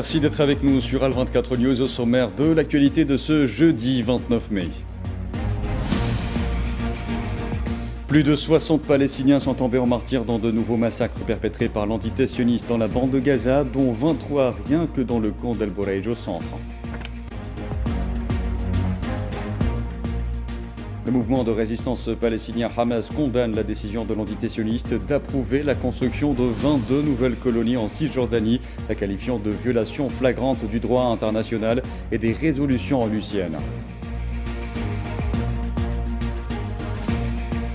Merci d'être avec nous sur Al24 News au sommaire de l'actualité de ce jeudi 29 mai. Plus de 60 Palestiniens sont tombés en martyrs dans de nouveaux massacres perpétrés par l'entité sioniste dans la bande de Gaza, dont 23 rien que dans le camp d'El Boreij au centre. Le mouvement de résistance palestinien Hamas condamne la décision de l'entité sioniste d'approuver la construction de 22 nouvelles colonies en Cisjordanie, la qualifiant de violation flagrante du droit international et des résolutions onusiennes.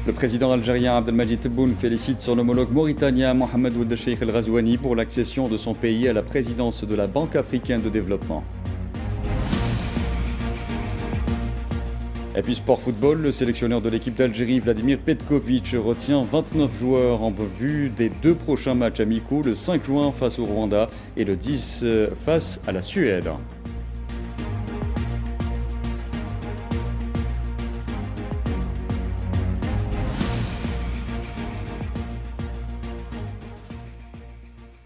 Le président algérien Abdelmadjid Tebboune félicite son homologue mauritanien Mohamed Ould Cheikh El Ghazouani pour l'accession de son pays à la présidence de la Banque africaine de développement. Et puis sport football, le sélectionneur de l'équipe d'Algérie, Vladimir Petkovic, retient 29 joueurs en vue des 2 prochains matchs amicaux, le 5 juin face au Rwanda et le 10 face à la Suède.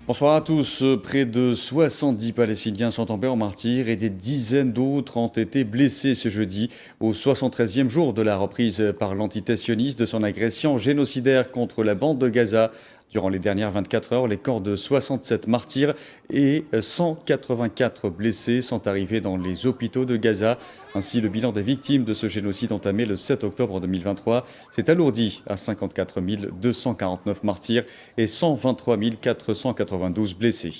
Bonsoir à tous. Près de 70 Palestiniens sont tombés en martyrs et des dizaines d'autres ont été blessés ce jeudi, au 73e jour de la reprise par l'entité sioniste de son agression génocidaire contre la bande de Gaza. Durant les dernières 24 heures, les corps de 67 martyrs et 184 blessés sont arrivés dans les hôpitaux de Gaza. Ainsi, le bilan des victimes de ce génocide entamé le 7 octobre 2023 s'est alourdi à 54 249 martyrs et 123 492 blessés.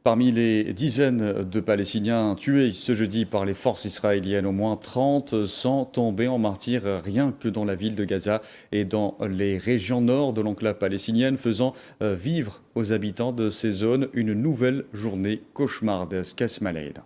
Parmi les dizaines de Palestiniens tués ce jeudi par les forces israéliennes, au moins 30 sont tombés en martyrs rien que dans la ville de Gaza et dans les régions nord de l'enclave palestinienne, faisant vivre aux habitants de ces zones une nouvelle journée cauchemardesque. Esmalaïd.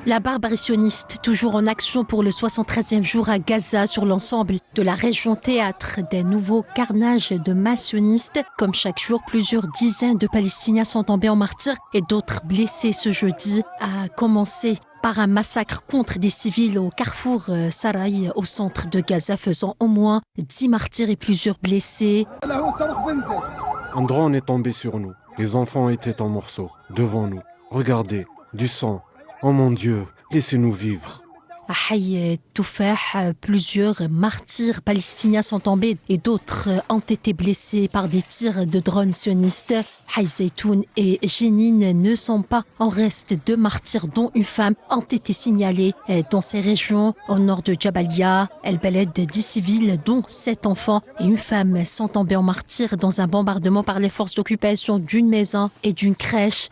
La barbarie sioniste, toujours en action pour le 73e jour à Gaza sur l'ensemble de la région théâtre des nouveaux carnages de masse sionistes. Comme chaque jour, plusieurs dizaines de Palestiniens sont tombés en martyrs et d'autres blessés ce jeudi, à commencer par un massacre contre des civils au carrefour Saraï au centre de Gaza, faisant au moins 10 martyrs et plusieurs blessés. Un drone est tombé sur nous. Les enfants étaient en morceaux, devant nous. Regardez, du sang. Oh mon Dieu, laissez-nous vivre. À Haï Toufah, plusieurs martyrs palestiniens sont tombés et d'autres ont été blessés par des tirs de drones sionistes. Haï Zaytoun et Jenin ne sont pas en reste. 2 martyrs, dont une femme, ont été signalés dans ces régions. Au nord de Jabalia, El Beled, 10 civils, dont 7 enfants et une femme, sont tombés en martyrs dans un bombardement par les forces d'occupation d'une maison et d'une crèche.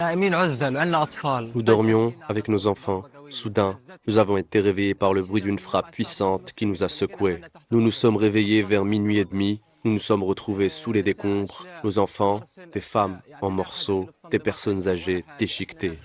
Nous dormions avec nos enfants. Soudain, nous avons été réveillés par le bruit d'une frappe puissante qui nous a secoués. Nous nous sommes réveillés vers minuit et demi. Nous nous sommes retrouvés sous les décombres. Nos enfants, des femmes en morceaux, des personnes âgées déchiquetées.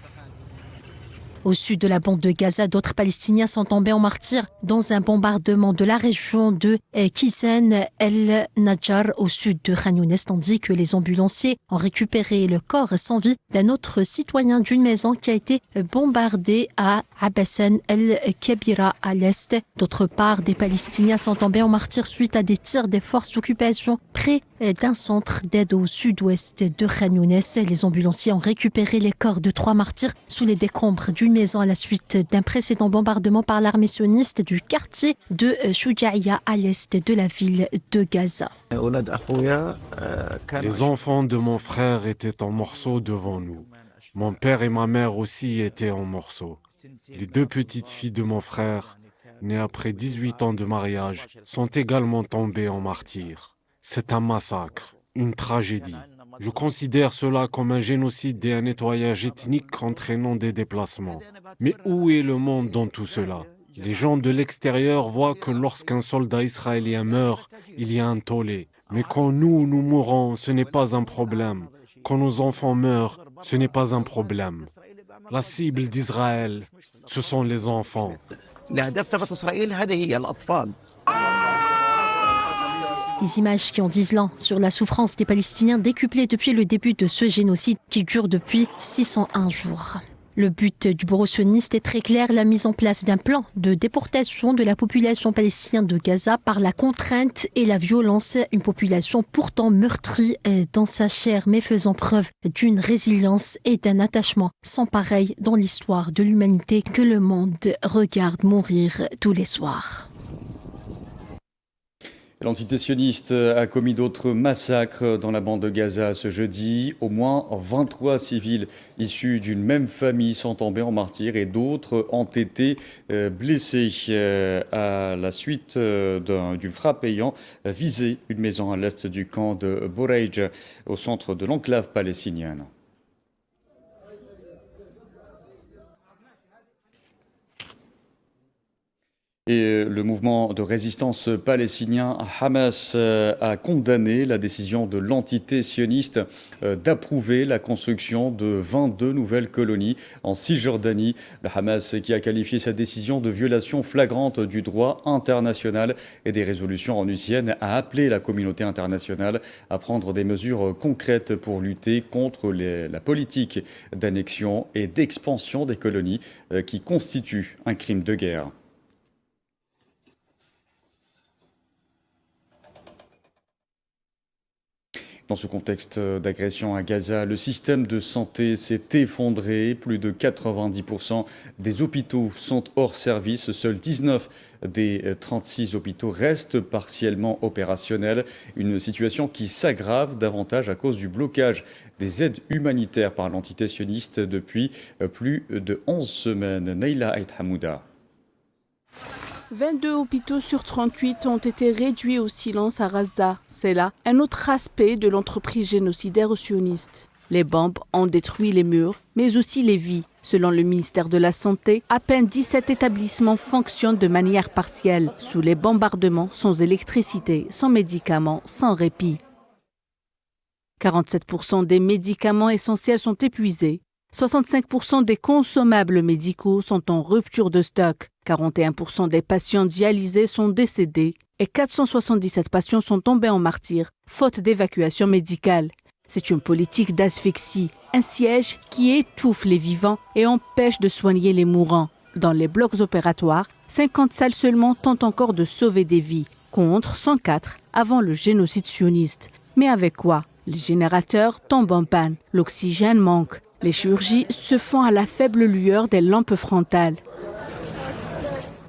Au sud de la bande de Gaza, d'autres Palestiniens sont tombés en martyrs dans un bombardement de la région de Kizen El Nadjar au sud de Khan Younes, tandis que les ambulanciers ont récupéré le corps sans vie d'un autre citoyen d'une maison qui a été bombardée à Abbasan El Kebira à l'est. D'autre part, des Palestiniens sont tombés en martyrs suite à des tirs des forces d'occupation près d'un centre d'aide au sud-ouest de Khan Younes. Les ambulanciers ont récupéré les corps de 3 martyrs sous les décombres d'une maison à la suite d'un précédent bombardement par l'armée sioniste du quartier de Shoujaïa à l'est de la ville de Gaza. Les enfants de mon frère étaient en morceaux devant nous. Mon père et ma mère aussi étaient en morceaux. Les 2 petites filles de mon frère, nées après 18 ans de mariage, sont également tombées en martyrs. C'est un massacre, une tragédie. Je considère cela comme un génocide et un nettoyage ethnique entraînant des déplacements. Mais où est le monde dans tout cela ? Les gens de l'extérieur voient que lorsqu'un soldat israélien meurt, il y a un tollé. Mais quand nous mourons, ce n'est pas un problème. Quand nos enfants meurent, ce n'est pas un problème. La cible d'Israël, ce sont les enfants. Des images qui en disent long sur la souffrance des Palestiniens décuplée depuis le début de ce génocide qui dure depuis 601 jours. Le but du bureau sioniste est très clair, la mise en place d'un plan de déportation de la population palestinienne de Gaza par la contrainte et la violence. Une population pourtant meurtrie dans sa chair, mais faisant preuve d'une résilience et d'un attachement sans pareil dans l'histoire de l'humanité que le monde regarde mourir tous les soirs. L'entité sioniste a commis d'autres massacres dans la bande de Gaza ce jeudi. Au moins 23 civils issus d'une même famille sont tombés en martyrs et d'autres ont été blessés à la suite d'une frappe ayant visé une maison à l'est du camp de Boreij, au centre de l'enclave palestinienne. Et le mouvement de résistance palestinien Hamas a condamné la décision de l'entité sioniste d'approuver la construction de 22 nouvelles colonies en Cisjordanie. Le Hamas qui a qualifié sa décision de violation flagrante du droit international et des résolutions onusiennes a appelé la communauté internationale à prendre des mesures concrètes pour lutter contre la politique d'annexion et d'expansion des colonies qui constituent un crime de guerre. Dans ce contexte d'agression à Gaza, le système de santé s'est effondré. Plus de 90% des hôpitaux sont hors service. Seuls 19 des 36 hôpitaux restent partiellement opérationnels. Une situation qui s'aggrave davantage à cause du blocage des aides humanitaires par l'entité sioniste depuis plus de 11 semaines. Naila Ait Hamouda. 22 hôpitaux sur 38 ont été réduits au silence à Gaza. C'est là un autre aspect de l'entreprise génocidaire sioniste. Les bombes ont détruit les murs, mais aussi les vies. Selon le ministère de la Santé, à peine 17 établissements fonctionnent de manière partielle, sous les bombardements, sans électricité, sans médicaments, sans répit. 47% des médicaments essentiels sont épuisés. 65% des consommables médicaux sont en rupture de stock. 41% des patients dialysés sont décédés et 477 patients sont tombés en martyrs, faute d'évacuation médicale. C'est une politique d'asphyxie, un siège qui étouffe les vivants et empêche de soigner les mourants. Dans les blocs opératoires, 50 salles seulement tentent encore de sauver des vies, contre 104 avant le génocide sioniste. Mais avec quoi? Les générateurs tombent en panne, l'oxygène manque. Les chirurgies se font à la faible lueur des lampes frontales.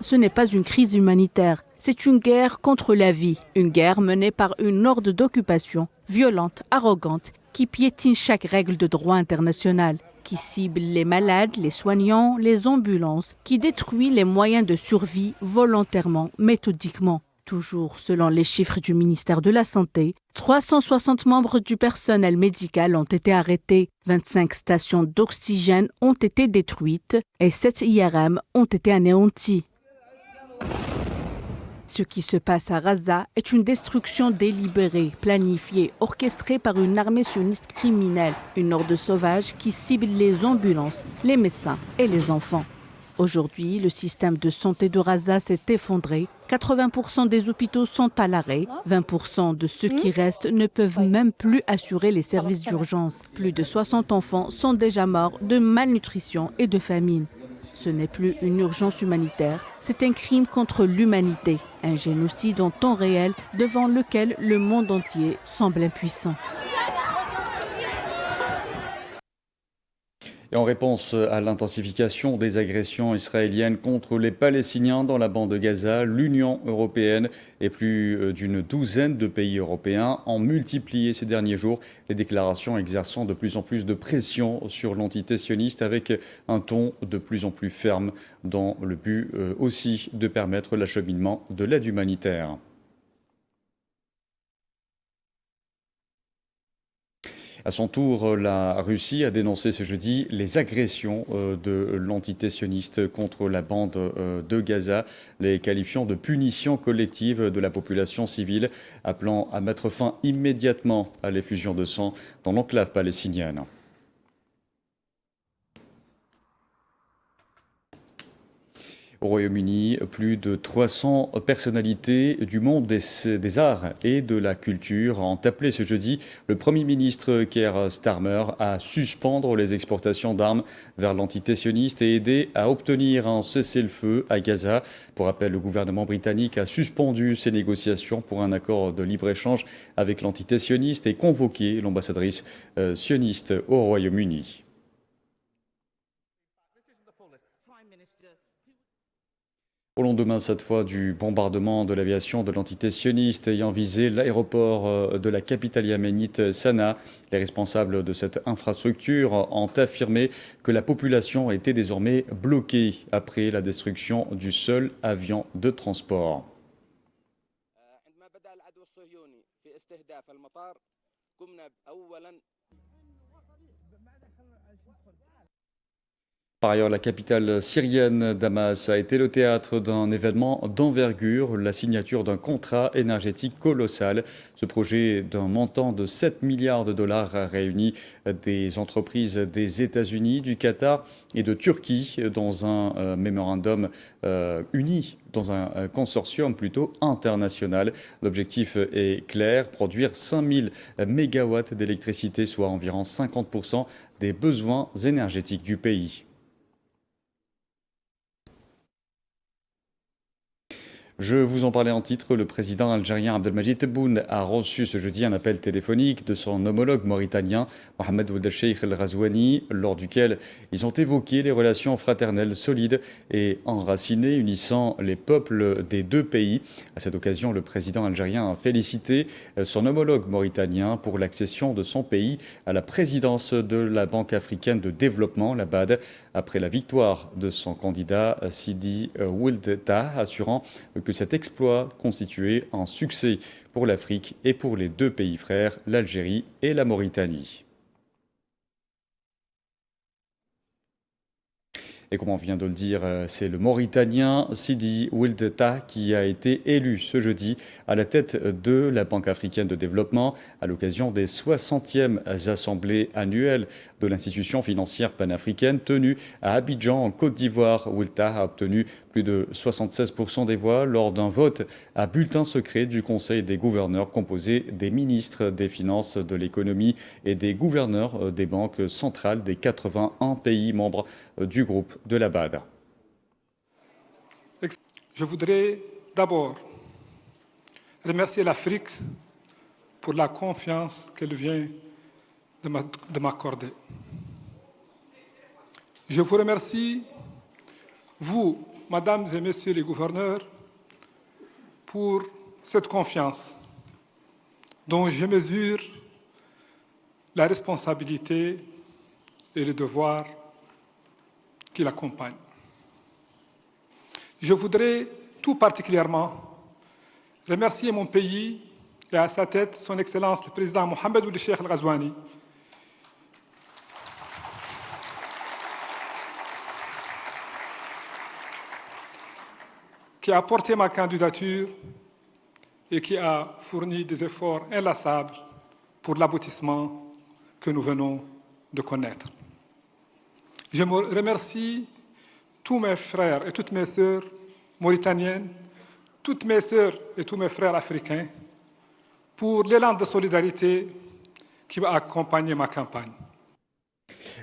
Ce n'est pas une crise humanitaire, c'est une guerre contre la vie. Une guerre menée par une horde d'occupation, violente, arrogante, qui piétine chaque règle de droit international, qui cible les malades, les soignants, les ambulances, qui détruit les moyens de survie volontairement, méthodiquement. Toujours selon les chiffres du ministère de la Santé, 360 membres du personnel médical ont été arrêtés, 25 stations d'oxygène ont été détruites et 7 IRM ont été anéantis. Ce qui se passe à Gaza est une destruction délibérée, planifiée, orchestrée par une armée sioniste criminelle, une horde sauvage qui cible les ambulances, les médecins et les enfants. Aujourd'hui, le système de santé de Gaza s'est effondré. 80% des hôpitaux sont à l'arrêt. 20% de ceux qui restent ne peuvent même plus assurer les services d'urgence. Plus de 60 enfants sont déjà morts de malnutrition et de famine. Ce n'est plus une urgence humanitaire, c'est un crime contre l'humanité, un génocide en temps réel devant lequel le monde entier semble impuissant. Et en réponse à l'intensification des agressions israéliennes contre les Palestiniens dans la bande de Gaza, l'Union européenne et plus d'une douzaine de pays européens ont multiplié ces derniers jours les déclarations exerçant de plus en plus de pression sur l'entité sioniste avec un ton de plus en plus ferme dans le but aussi de permettre l'acheminement de l'aide humanitaire. À son tour, la Russie a dénoncé ce jeudi les agressions de l'entité sioniste contre la bande de Gaza, les qualifiant de punition collective de la population civile, appelant à mettre fin immédiatement à l'effusion de sang dans l'enclave palestinienne. Au Royaume-Uni, plus de 300 personnalités du monde des arts et de la culture ont appelé ce jeudi le Premier ministre Keir Starmer à suspendre les exportations d'armes vers l'entité sioniste et aider à obtenir un cessez-le-feu à Gaza. Pour rappel, le gouvernement britannique a suspendu ses négociations pour un accord de libre-échange avec l'entité sioniste et convoqué l'ambassadrice sioniste au Royaume-Uni. Au lendemain, cette fois, du bombardement de l'aviation de l'entité sioniste ayant visé l'aéroport de la capitale yéménite Sanaa, les responsables de cette infrastructure ont affirmé que la population était désormais bloquée après la destruction du seul avion de transport. Par ailleurs, la capitale syrienne, Damas, a été le théâtre d'un événement d'envergure, la signature d'un contrat énergétique colossal. Ce projet d'un montant de 7 milliards de dollars a réuni des entreprises des États-Unis, du Qatar et de Turquie dans un mémorandum uni, dans un consortium plutôt international. L'objectif est clair, produire 5000 mégawatts d'électricité, soit environ 50% des besoins énergétiques du pays. Je vous en parlais en titre, le président algérien Abdelmadjid Tebboune a reçu ce jeudi un appel téléphonique de son homologue mauritanien Mohamed Ould Cheikh El Ghazouani, lors duquel ils ont évoqué les relations fraternelles solides et enracinées unissant les peuples des deux pays. À cette occasion, le président algérien a félicité son homologue mauritanien pour l'accession de son pays à la présidence de la Banque africaine de développement, la BAD, après la victoire de son candidat Sidi Ould Tah, assurant que cet exploit constituait un succès pour l'Afrique et pour les deux pays frères, l'Algérie et la Mauritanie. Et comme on vient de le dire, c'est le Mauritanien Sidi Ould Tah qui a été élu ce jeudi à la tête de la Banque africaine de développement à l'occasion des 60e assemblées annuelles de l'institution financière panafricaine tenue à Abidjan en Côte d'Ivoire. Ould Tah a obtenu plus de 76% des voix lors d'un vote à bulletin secret du Conseil des gouverneurs composé des ministres des Finances, de l'économie et des gouverneurs des banques centrales des 81 pays membres du groupe de la BAD. Je voudrais d'abord remercier l'Afrique pour la confiance qu'elle vient de m'accorder. Je vous remercie, vous, Mesdames et Messieurs les gouverneurs, pour cette confiance dont je mesure la responsabilité et le devoir qui l'accompagnent. Je voudrais tout particulièrement remercier mon pays et à sa tête son Excellence le Président Mohamed Ould Cheikh El Ghazouani, qui a porté ma candidature et qui a fourni des efforts inlassables pour l'aboutissement que nous venons de connaître. Je remercie tous mes frères et toutes mes sœurs mauritaniennes, toutes mes sœurs et tous mes frères africains pour l'élan de solidarité qui va accompagner ma campagne.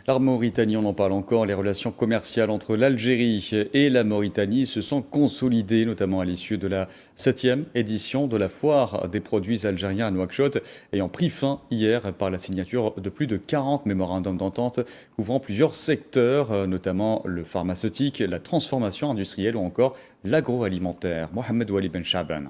La Mauritanie, on en parle encore, les relations commerciales entre l'Algérie et la Mauritanie se sont consolidées, notamment à l'issue de la 7e édition de la foire des produits algériens à Nouakchott, ayant pris fin hier par la signature de plus de 40 mémorandums d'entente couvrant plusieurs secteurs, notamment le pharmaceutique, la transformation industrielle ou encore l'agroalimentaire. Mohamed Wali Ben Chaban.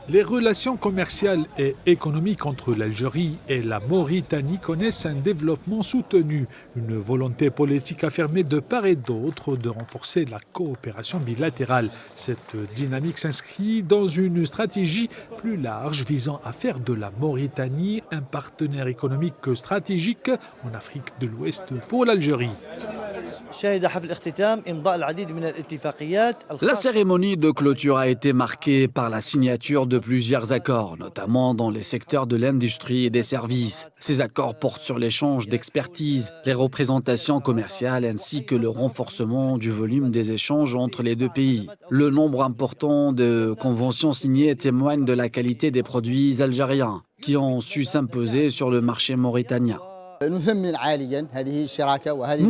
Les relations commerciales et économiques entre l'Algérie et la Mauritanie connaissent un développement soutenu, une volonté politique affirmée de part et d'autre de renforcer la coopération bilatérale. Cette dynamique s'inscrit dans une stratégie plus large visant à faire de la Mauritanie un partenaire économique stratégique en Afrique de l'Ouest pour l'Algérie. La cérémonie de clôture a été marquée par la signature de plusieurs accords, notamment dans les secteurs de l'industrie et des services. Ces accords portent sur l'échange d'expertise, les représentations commerciales ainsi que le renforcement du volume des échanges entre les deux pays. Le nombre important de conventions signées témoigne de la qualité des produits algériens qui ont su s'imposer sur le marché mauritanien. Nous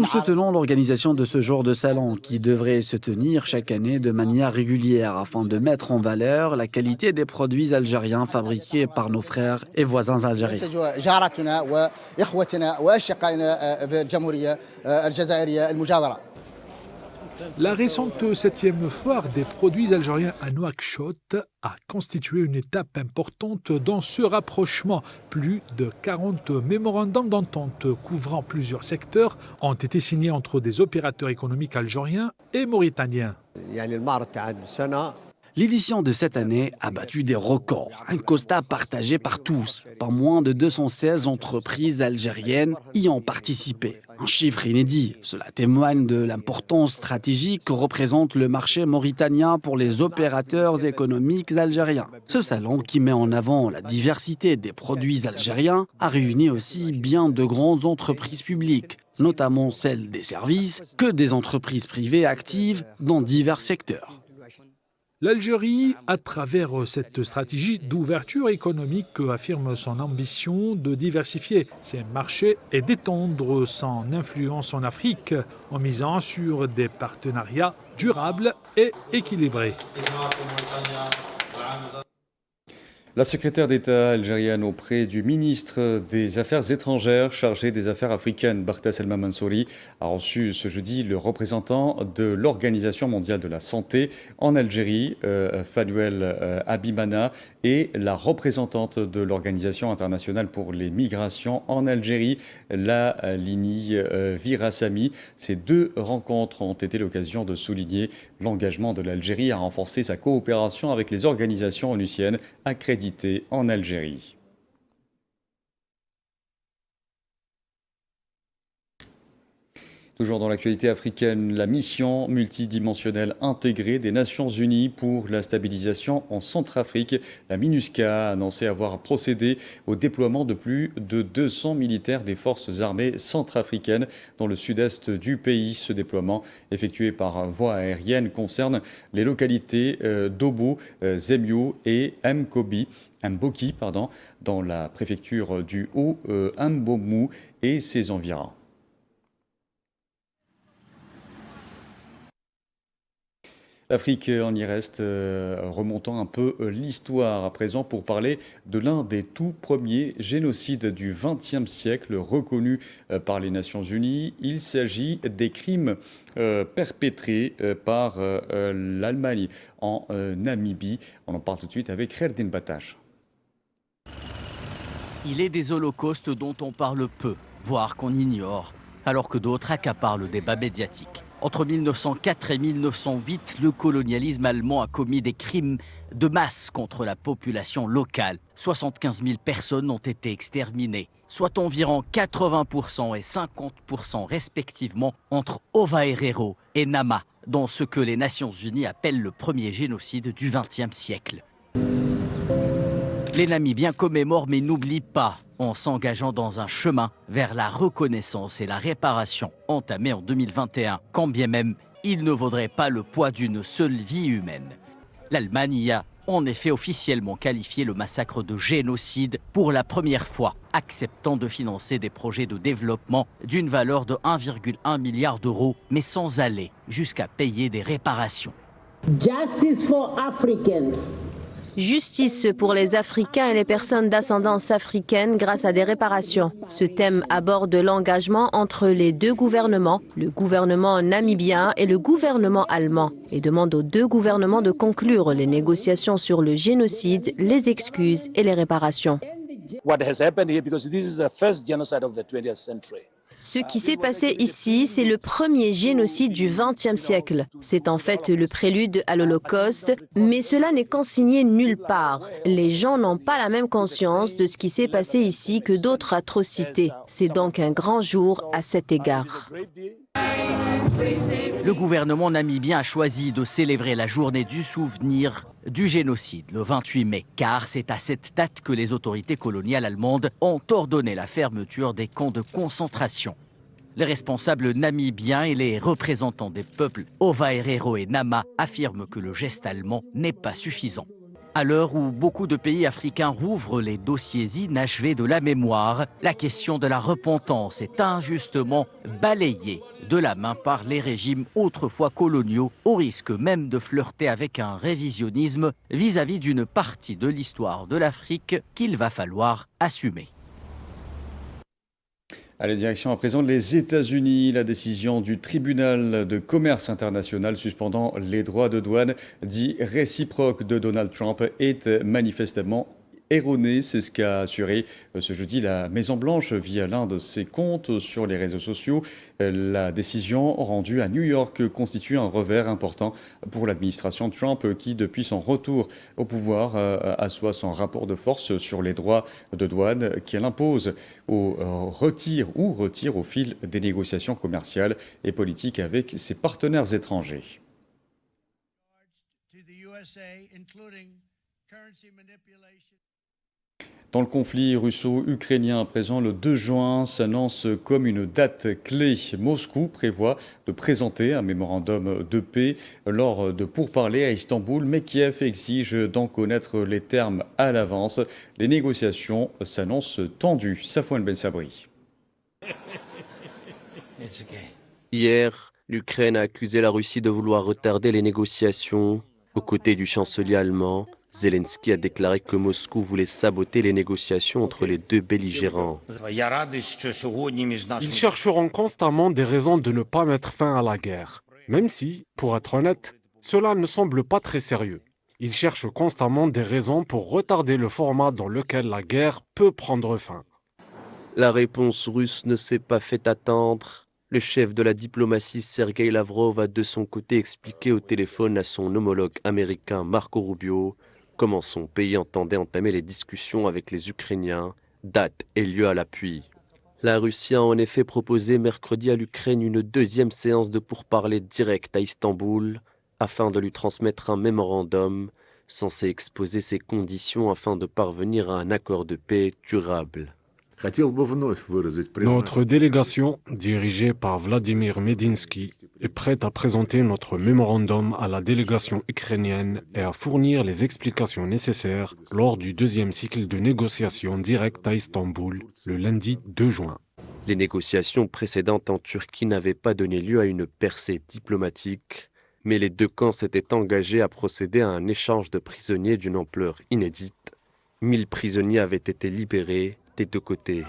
soutenons l'organisation de ce genre de salon qui devrait se tenir chaque année de manière régulière afin de mettre en valeur la qualité des produits algériens fabriqués par nos frères et voisins algériens. La récente 7e foire des produits algériens à Nouakchott a constitué une étape importante dans ce rapprochement. Plus de 40 mémorandums d'entente couvrant plusieurs secteurs ont été signés entre des opérateurs économiques algériens et mauritaniens. L'édition de cette année a battu des records, un constat partagé par tous. Pas moins de 216 entreprises algériennes y ont participé. Un chiffre inédit. Cela témoigne de l'importance stratégique que représente le marché mauritanien pour les opérateurs économiques algériens. Ce salon, qui met en avant la diversité des produits algériens, a réuni aussi bien de grandes entreprises publiques, notamment celles des services, que des entreprises privées actives dans divers secteurs. L'Algérie, à travers cette stratégie d'ouverture économique, affirme son ambition de diversifier ses marchés et d'étendre son influence en Afrique en misant sur des partenariats durables et équilibrés. La secrétaire d'État algérienne auprès du ministre des Affaires étrangères chargé des affaires africaines, Barta Selma Mansouri, a reçu ce jeudi le représentant de l'Organisation mondiale de la santé en Algérie, Fanuel Habimana, et la représentante de l'Organisation internationale pour les migrations en Algérie, Lini Virassami. Ces deux rencontres ont été l'occasion de souligner l'engagement de l'Algérie à renforcer sa coopération avec les organisations onusiennes accréditées en Algérie. Toujours dans l'actualité africaine, la mission multidimensionnelle intégrée des Nations Unies pour la stabilisation en Centrafrique, la MINUSCA, a annoncé avoir procédé au déploiement de plus de 200 militaires des forces armées centrafricaines dans le sud-est du pays. Ce déploiement, effectué par voie aérienne, concerne les localités d'Obo, Zemio et Mboki, dans la préfecture du Haut-Mbomou et ses environs. L'Afrique, on y reste, remontant un peu l'histoire à présent pour parler de l'un des tout premiers génocides du XXe siècle reconnus par les Nations Unies. Il s'agit des crimes perpétrés par l'Allemagne en Namibie. On en parle tout de suite avec Kherdin Batache. Il est des holocaustes dont on parle peu, voire qu'on ignore, alors que d'autres accaparent le débat médiatique. Entre 1904 et 1908, le colonialisme allemand a commis des crimes de masse contre la population locale. 75 000 personnes ont été exterminées, soit environ 80% et 50% respectivement entre Ovaherero et Nama, dans ce que les Nations Unies appellent le premier génocide du XXe siècle. Les Namibiens commémorent mais n'oublient pas, en s'engageant dans un chemin vers la reconnaissance et la réparation entamée en 2021, quand bien même il ne vaudrait pas le poids d'une seule vie humaine. L'Allemagne y a en effet officiellement qualifié le massacre de génocide pour la première fois, acceptant de financer des projets de développement d'une valeur de 1,1 milliard d'euros, mais sans aller jusqu'à payer des réparations. Justice for Africans. Justice pour les Africains et les personnes d'ascendance africaine grâce à des réparations. Ce thème aborde l'engagement entre les deux gouvernements, le gouvernement namibien et le gouvernement allemand, et demande aux deux gouvernements de conclure les négociations sur le génocide, les excuses et les réparations. Ce qui s'est passé ici, c'est le premier génocide du XXe siècle. C'est en fait le prélude à l'Holocauste, mais cela n'est consigné nulle part. Les gens n'ont pas la même conscience de ce qui s'est passé ici que d'autres atrocités. C'est donc un grand jour à cet égard. Le gouvernement namibien a choisi de célébrer la journée du souvenir du génocide le 28 mai, car c'est à cette date que les autorités coloniales allemandes ont ordonné la fermeture des camps de concentration. Les responsables namibiens et les représentants des peuples Ovaherero et Nama affirment que le geste allemand n'est pas suffisant. À l'heure où beaucoup de pays africains rouvrent les dossiers inachevés de la mémoire, la question de la repentance est injustement balayée de la main par les régimes autrefois coloniaux, au risque même de flirter avec un révisionnisme vis-à-vis d'une partie de l'histoire de l'Afrique qu'il va falloir assumer. Allez, direction à présent les États-Unis. La décision du tribunal de commerce international suspendant les droits de douane dits réciproques de Donald Trump est manifestement erronée. C'est ce qu'a assuré ce jeudi la Maison-Blanche via l'un de ses comptes sur les réseaux sociaux. La décision rendue à New York constitue un revers important pour l'administration Trump qui, depuis son retour au pouvoir, assoit son rapport de force sur les droits de douane qu'elle impose ou retire au fil des négociations commerciales et politiques avec ses partenaires étrangers. Dans le conflit russo-ukrainien à présent, le 2 juin s'annonce comme une date clé. Moscou prévoit de présenter un mémorandum de paix lors de pourparlers à Istanbul, mais Kiev exige d'en connaître les termes à l'avance. Les négociations s'annoncent tendues. Safouane Ben Sabri. Hier, l'Ukraine a accusé la Russie de vouloir retarder les négociations. Aux côtés du chancelier allemand, Zelensky a déclaré que Moscou voulait saboter les négociations entre les deux belligérants. Ils chercheront constamment des raisons de ne pas mettre fin à la guerre, même si, pour être honnête, cela ne semble pas très sérieux. Ils cherchent constamment des raisons pour retarder le format dans lequel la guerre peut prendre fin. La réponse russe ne s'est pas fait attendre. Le chef de la diplomatie Sergei Lavrov a de son côté expliqué au téléphone à son homologue américain Marco Rubio comment son pays entendait entamer les discussions avec les Ukrainiens, date et lieu à l'appui. La Russie a en effet proposé mercredi à l'Ukraine une deuxième séance de pourparlers direct à Istanbul afin de lui transmettre un mémorandum censé exposer ses conditions afin de parvenir à un accord de paix durable. Notre délégation, dirigée par Vladimir Medinsky, est prête à présenter notre mémorandum à la délégation ukrainienne et à fournir les explications nécessaires lors du deuxième cycle de négociations directes à Istanbul, le lundi 2 juin. Les négociations précédentes en Turquie n'avaient pas donné lieu à une percée diplomatique, mais les deux camps s'étaient engagés à procéder à un échange de prisonniers d'une ampleur inédite. 1000 prisonniers avaient été libérés des deux côtés.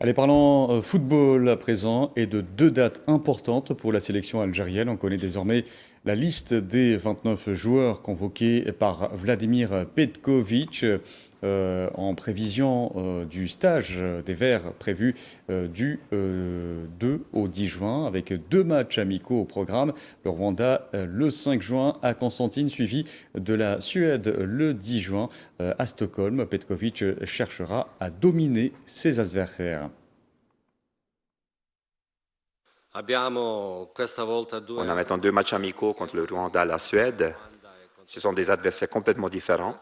Allez, parlons football à présent et de deux dates importantes pour la sélection algérienne. On connaît désormais la liste des 29 joueurs convoqués par Vladimir Petković en prévision du stage des Verts prévu du 2 au 10 juin avec 2 matchs amicaux au programme. Le Rwanda le 5 juin à Constantine, suivi de la Suède le 10 juin à Stockholm. Petković cherchera à dominer ses adversaires. On a maintenant 2 matchs amicaux contre le Rwanda et la Suède. Ce sont des adversaires complètement différents.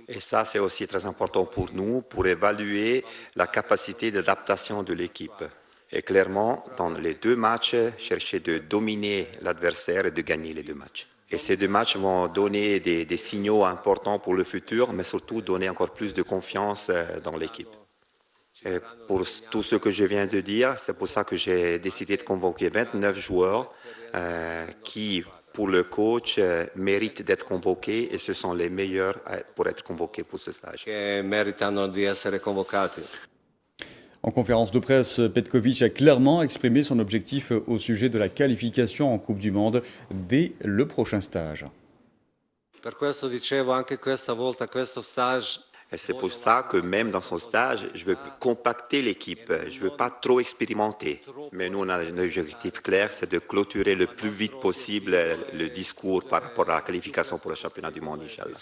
Et ça, c'est aussi très important pour nous, pour évaluer la capacité d'adaptation de l'équipe. Et clairement, dans les 2 matchs, chercher de dominer l'adversaire et de gagner les 2 matchs. Et ces 2 matchs vont donner des signaux importants pour le futur, mais surtout donner encore plus de confiance dans l'équipe. Et pour tout ce que je viens de dire, c'est pour ça que j'ai décidé de convoquer 29 joueurs qui, pour le coach, méritent d'être convoqués et ce sont les meilleurs pour être convoqués pour ce stage. En conférence de presse, Petković a clairement exprimé son objectif au sujet de la qualification en Coupe du Monde dès le prochain stage. Et c'est pour ça que même dans son stage, je veux compacter l'équipe. Je ne veux pas trop expérimenter. Mais nous, on a un objectif clair, c'est de clôturer le plus vite possible le discours par rapport à la qualification pour le championnat du monde, Inch'Allah.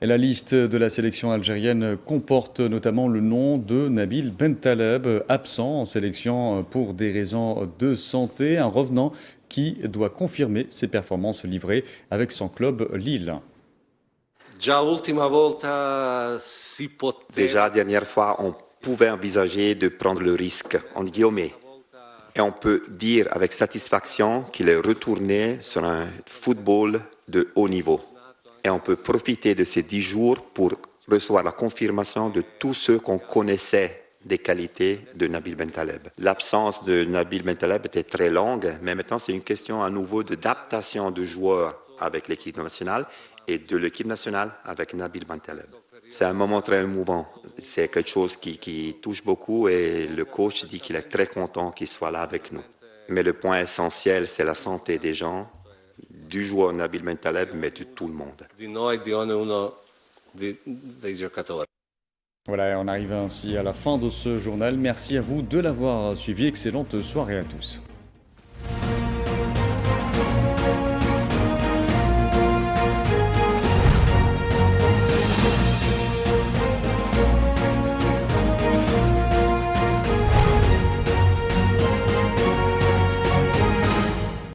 Et la liste de la sélection algérienne comporte notamment le nom de Nabil Bentaleb, absent en sélection pour des raisons de santé, un revenant qui doit confirmer ses performances livrées avec son club Lille. Déjà, la dernière fois, on pouvait envisager de prendre le risque, en guillemets. Et on peut dire avec satisfaction qu'il est retourné sur un football de haut niveau. Et on peut profiter de ces 10 jours pour recevoir la confirmation de tous ceux qu'on connaissait des qualités de Nabil Bentaleb. L'absence de Nabil Bentaleb était très longue, mais maintenant c'est une question à nouveau d'adaptation de joueurs avec l'équipe nationale et de l'équipe nationale avec Nabil Bentaleb. C'est un moment très émouvant. C'est quelque chose qui touche beaucoup et le coach dit qu'il est très content qu'il soit là avec nous. Mais le point essentiel, c'est la santé des gens, du joueur Nabil Bentaleb, mais de tout le monde. Voilà, on arrive ainsi à la fin de ce journal. Merci à vous de l'avoir suivi. Excellente soirée à tous.